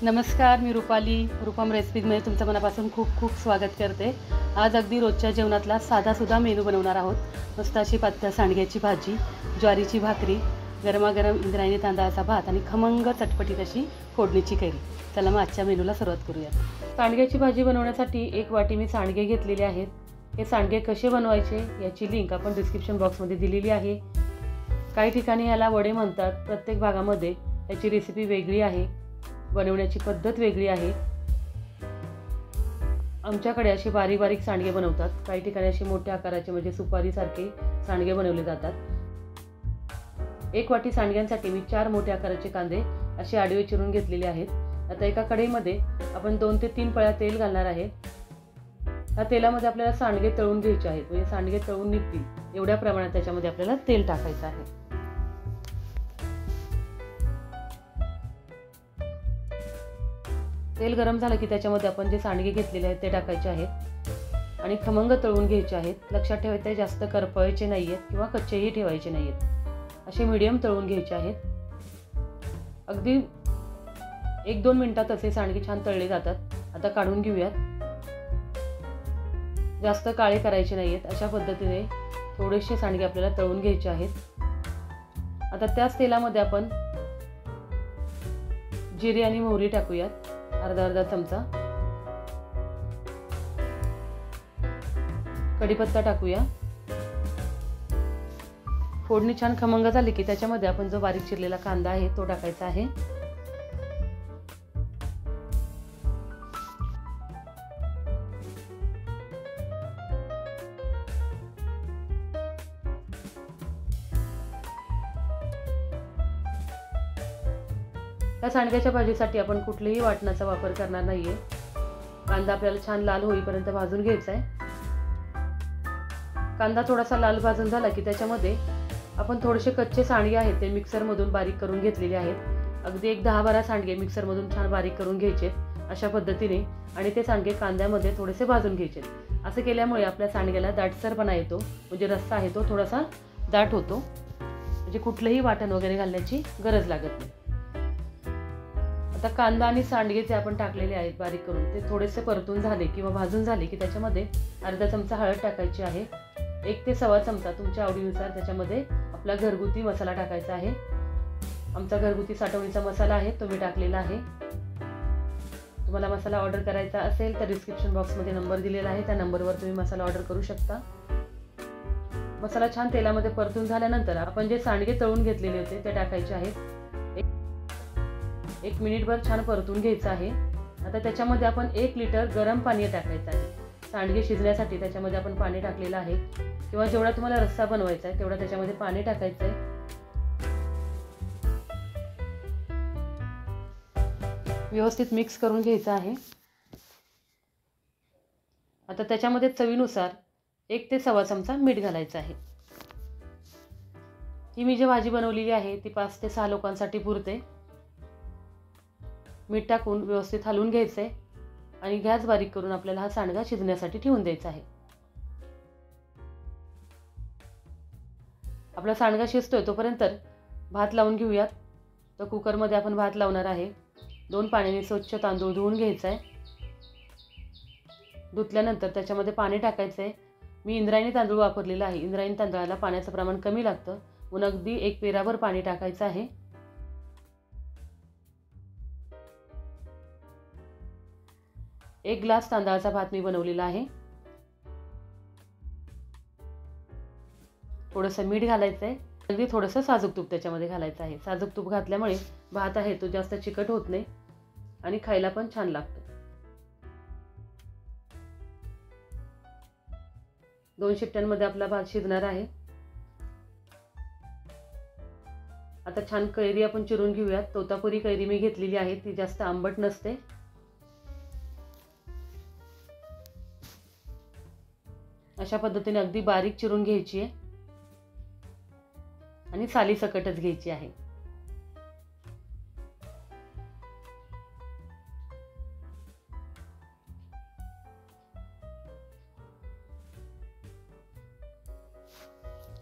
नमस्कार, मी रूपम रेसिपीजमध्ये तुमचं मनापासून खूप खूप स्वागत करते। आज अगदी रोजच्या जेवणातला साधासुद्धा मेनू बनवणार आहोत। मस्त अशी पातळ सांडग्याची भाजी, ज्वारीची भाकरी, गरमागरम इंद्रायणी तांदळाचा भात आणि खमंग चटपटीत अशी फोडणीची कैरी। चला मग आजच्या मेनूला सुरुवात करूया। सांडग्याची भाजी बनवण्यासाठी 1 वाटी मी सांडगे घेतलेले आहेत। हे सांडगे कसे बनवायचे याची लिंक आपण डिस्क्रिप्शन बॉक्समध्ये दिलेली आहे। काही ठिकाणी याला वडे म्हणतात, प्रत्येक भागामध्ये याची रेसिपी वेगळी आहे, बनवण्याची पद्धत वेगळी आहे। आमच्याकडे अशी बारीक बारीक सांडगे बनवतात, काही ठिकाणी अशी मोठ्या आकाराचे म्हणजे सुपारीसारखे सांडगे बनवले जातात। 1 वाटी सांडग्यांसाठी मी 4 मोठ्या आकाराचे कांदे असे आडवे चिरून घेतलेले आहेत। आता एका कढईमध्ये आपण 2 ते 3 पळ्या तेल घालणार आहे। या तेलामध्ये आपल्याला सांडगे तळून घ्यायचे आहेत, म्हणजे सांडगे तळून निघतील एवढ्या प्रमाणात त्याच्यामध्ये आपल्याला तेल टाकायचं आहे। तेल गरम झालं की त्याच्यामध्ये आपण जे सांडगे घेतलेले आहेत ते टाकायचे आहेत आणि खमंग तळून घ्यायचे आहेत। लक्षात ठेवायचं आहे, जास्त करपवायचे नाहीयेत किंवा कच्चेही ठेवायचे नाहीयेत, असे मीडियम तळून घ्यायचे आहेत। अगदी 1-2 मिनिटात असे सांडगे छान तळले जातात। आता काढून घेऊयात। जास्त काळे करायचे नाहीयेत, अशा पद्धतीने थोडेसे सांडगे आपल्याला तळून घ्यायचे आहेत। आता त्याच तेलामध्ये आपण जिरे आणि मोहरी टाकूयात, अर्धा चमचा। कढीपत्ता टाकूया। फोडणी छान खमंग झाली की त्याच्यामध्ये आपण जो बारीक चिरलेला कांदा आहे तो टाकायचा आहे। या सांडग्याच्या भाजीसाठी आपण कुठल्याही वाटणाचा वापर करणार नाहीये। कांदा आपल्याला छान लाल होईपर्यंत भाजून घ्यायचा आहे। कांदा थोडासा लाल भाजून झाला की त्याच्यामध्ये आपण थोडेसे कच्चे सांडगे आहेत ते मिक्सरमधून बारीक करून घेतलेले आहेत। अगदी 1-10-12 सांडगे मिक्सरमधून छान बारीक करून घ्यायचे अशा पद्धतीने, आणि ते सांडगे कांद्यामध्ये थोडेसे भाजून घ्यायचे। असं केल्यामुळे आपल्या सांडग्याला दाटसरपणा येतो, म्हणजे रस्सा आहे तो थोडासा दाट होतो, म्हणजे कुठलेही वाटण वगैरे घालण्याची गरज लागत नाही। आता कांदा आणि सांडगे जे आपण टाकलेले आहेत बारीक करून ते थोडेसे परतून झाले किंवा भाजून झाले की त्याच्यामध्ये अर्धा चमचा हळद टाकायची आहे। 1 ते सव्वा चमचा तुमच्या आवडीनुसार त्याच्यामध्ये आपला घरगुती मसाला टाकायचा आहे। आमचा घरगुती साठवणीचा मसाला आहे तो मी टाकलेला आहे। तुम्हाला मसाला ऑर्डर करायचा असेल तर डिस्क्रिप्शन बॉक्समध्ये नंबर दिलेला आहे, त्या नंबरवर तुम्ही मसाला ऑर्डर करू शकता। मसाला छान तेलामध्ये परतून झाल्यानंतर आपण जे सांडगे तळून घेतलेले होते ते टाकायचे आहेत। 1 मिनिटभर छान परतून घ्यायचं आहे। आता त्याच्यामध्ये आपण 1 लिटर गरम पाणी टाकायचं आहे। सांडगे शिजण्यासाठी त्याच्यामध्ये आपण पाणी टाकलेलं आहे, किंवा जेवढा तुम्हाला रस्सा बनवायचा आहे तेवढा त्याच्यामध्ये पाणी टाकायचं आहे। व्यवस्थित मिक्स करून घ्यायचं आहे। आता त्याच्यामध्ये चवीनुसार 1 ते सव्वा चमचा मीठ घालायचं आहे। ही मी जी भाजी बनवलेली आहे ती 5 ते 6 लोकांसाठी पुरते। मीठ टाकून व्यवस्थित हलवून घ्यायचे आणि गॅस बारीक करून आपल्याला हा सांडगा शिजण्यासाठी ठेवून द्यायचा आहे। आपला सांडगा शिजतोय तोपर्यंत भात लावून घेऊयात। तर कुकरमध्ये आपण भात लावणार आहे। 2 पाण्याने स्वच्छ तांदूळ धुवून घ्यायचा आहे। धुतल्यानंतर त्याच्यामध्ये पाणी टाकायचं आहे। मी इंद्रायणी तांदूळ वापरलेला आहे। इंद्रायणी तांदळाला पाण्याचं प्रमाण कमी लागतं, म्हणून अगदी 1 पेराभर पाणी टाकायचं आहे। 1 ग्लास तांदळाचा भात मी बनवलेला आहे। थोडंसं मीठ घालायचं आहे, अगदी थोडंसं साजूक तूप त्याच्यामध्ये घालायचं आहे। साजूक तूप घातल्यामुळे भात आहे तो जास्त चिकट होत नाही आणि खायला पण छान लागतो। 2 शिट्ट्यांमध्ये आपला भात शिजणार आहे। आता छान कैरी आपण चिरून घेऊयात। तोतापुरी कैरी मी घेतलेली आहे, ती जास्त आंबट नसते। अशा पद्धतीने अगदी बारीक चिरून घ्यायची आहे आणि साली सकटच घ्यायची आहे।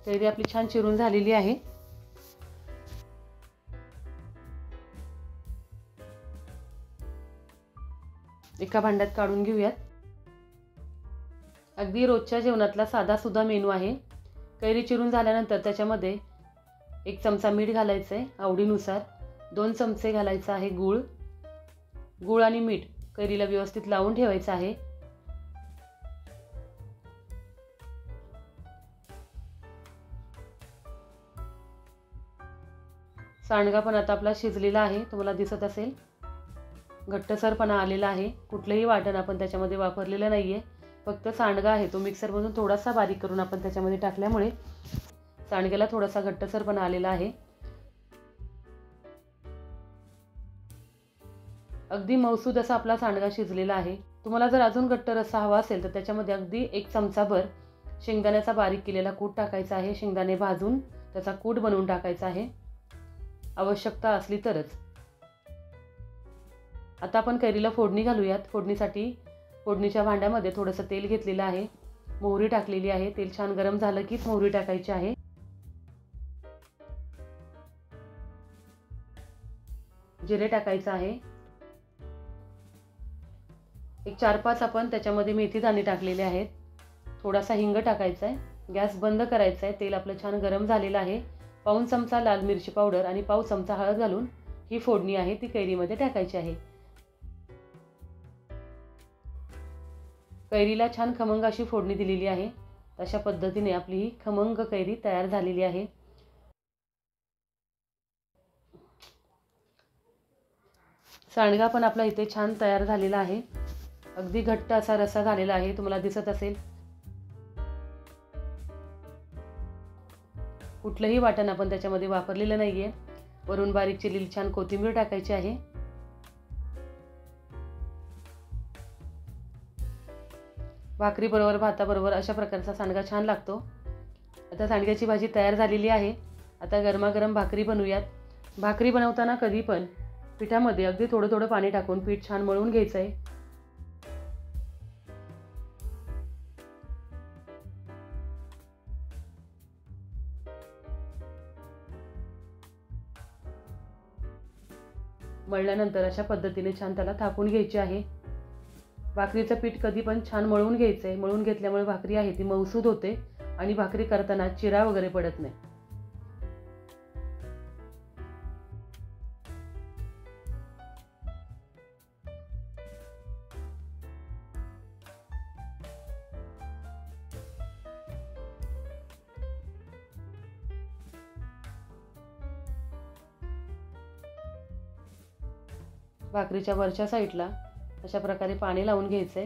कैरी आपली छान चिरून झालेली आहे। एका भांड्यात काढून घेऊयात. अगदी रोजच्या जेवणातला साधासुद्धा मेनू आहे. कैरी चिरून झाल्यानंतर त्याच्यामध्ये 1 चमचा मीठ घालायचं आहे आवडीनुसार. 2 चमचे घालायचं आहे गूळ. गूळ आणि मीठ कैरीला व्यवस्थित लावून ठेवायचं आहे. सांडगा पण आता आपला शिजलेला आहे, तुम्हाला दिसत असेल. घट्टसरपणा आलेला आहे. कुठलंही वाटण आपण त्याच्यामध्ये वापरलेलं नाही आहे. फक्त सांडगा आहे तो मिक्सरमधून थोडासा बारीक करून आपण त्याच्यामध्ये टाकल्यामुळे सांडग्याला थोडासा घट्टसरपणा आलेला आहे. अगदी मऊसूद असा आपला सांडगा शिजलेला आहे. तुम्हाला जर अजून घट्ट रस्सा हवा असेल तर त्याच्यामध्ये अगदी 1 चमचाभर शेंगदाण्याचा बारीक केलेला कूट टाकायचा आहे. शेंगदाणे भाजून त्याचा कूट बनवून टाकायचा आहे, आवश्यकता असली तरच. आता आपण कैरीला फोडणी घालूयात. फोडणीसाठी फोडणीच्या भांड्यामध्ये थोडंसं तेल घेतलेलं आहे. मोहरी टाकलेली आहे. तेल छान गरम झालं की मोहरी टाकायची आहे. जिरे टाकायचं आहे. एक 4-5 आपण त्याच्यामध्ये मेथी दाणे टाकलेले आहेत. थोडासा हिंग टाकायचा आहे. गॅस बंद करायचा आहे. तेल आपलं छान गरम झालेलं आहे. पाऊण चमचा लाल मिरची पावडर आणि पाव चमचा हळद घालून ही फोडणी आहे ती कैरीमध्ये टाकायची आहे. कैरीला छान खमंग अशी फोडणी दिलेली आहे. अशा पद्धतीने आपली ही खमंग कैरी तयार झालेली आहे. सांडगा पण आपला इथे छान तयार झालेला आहे. अगदी घट्ट असा रस्सा झालेला आहे, तुम्हाला दिसत असेल. कुठलंही वाटण आपण त्याच्यामध्ये वापरलेलं नाही आहे. वरून बारीक चिरलेली छान कोथिंबीर टाकायची आहे. भाकरीबरोबर भाताबरोबर अशा प्रकारचा सांडगा छान लागतो. आता सांडग्याची भाजी तयार झालेली आहे. आता गरमागरम भाकरी बनवूयात. भाकरी बनवताना कधी पण पिठामध्ये अगदी थोडं थोडं पाणी टाकून पीठ छान मळून घ्यायचं आहे. मळल्यानंतर अशा पद्धतीने छान त्याला थापून घ्यायची आहे. भाकरीचं पीठ कधी पण छान मळून घ्यायचं आहे. मळून घेतल्यामुळे भाकरी आहे ती मऊसूद होते आणि भाकरी करताना चिरा वगैरे पडत नाही. भाकरीच्या वरच्या साईडला अशा प्रकारे पाणी लावून घ्यायचंय.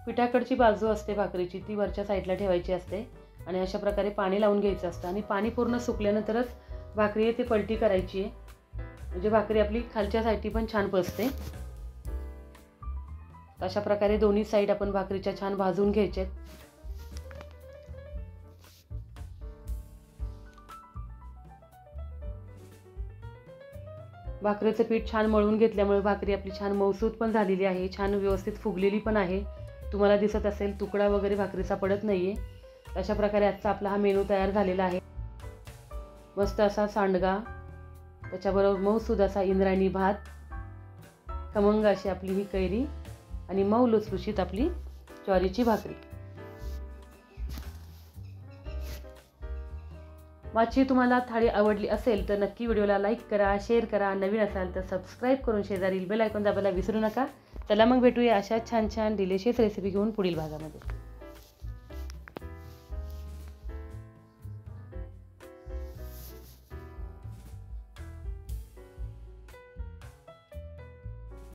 पिठाकडची बाजू असते भाकरीची ती वरच्या साईडला ठेवायची असते आणि अशा प्रकारे पाणी लावून घ्यायचं असतं आणि पाणी पूर्ण सुकल्यानंतरच भाकरी ती पलटी करायची आहे, म्हणजे भाकरी आपली खालच्या साईडची पण छान बसते. अशा प्रकारे दोन्ही साईड आपण भाकरीच्या छान भाजून घ्यायचे. भाकरीचं पीठ छान मळून घेतल्यामुळे भाकरी आपली छान मऊसूद पण झालेली आहे, छान व्यवस्थित फुगलेली पण आहे. तुम्हाला दिसत असेल तुकडा वगैरे भाकरीचा पडत नाहीये. अशा प्रकारे आजचा आपला हा मेनू तयार झालेला आहे. मस्त असा सांडगा, त्याच्याबरोबर मऊसूद असा इंद्रायणी भात, खमंग अशी आपली ही कैरी आणि मऊ लुसलुशीत आपली ज्वारीची भाकरी. माझी तुम्हाला थाळी आवडली असेल तर नक्की व्हिडिओला लाईक करा, शेअर करा. नवीन असाल तर सबस्क्राईब करून शेजारील बेल आयकॉन दाबायला विसरू नका. चला मग भेटूया अशा छान छान डिलिशियस रेसिपी घेऊन पुढील भागामध्ये.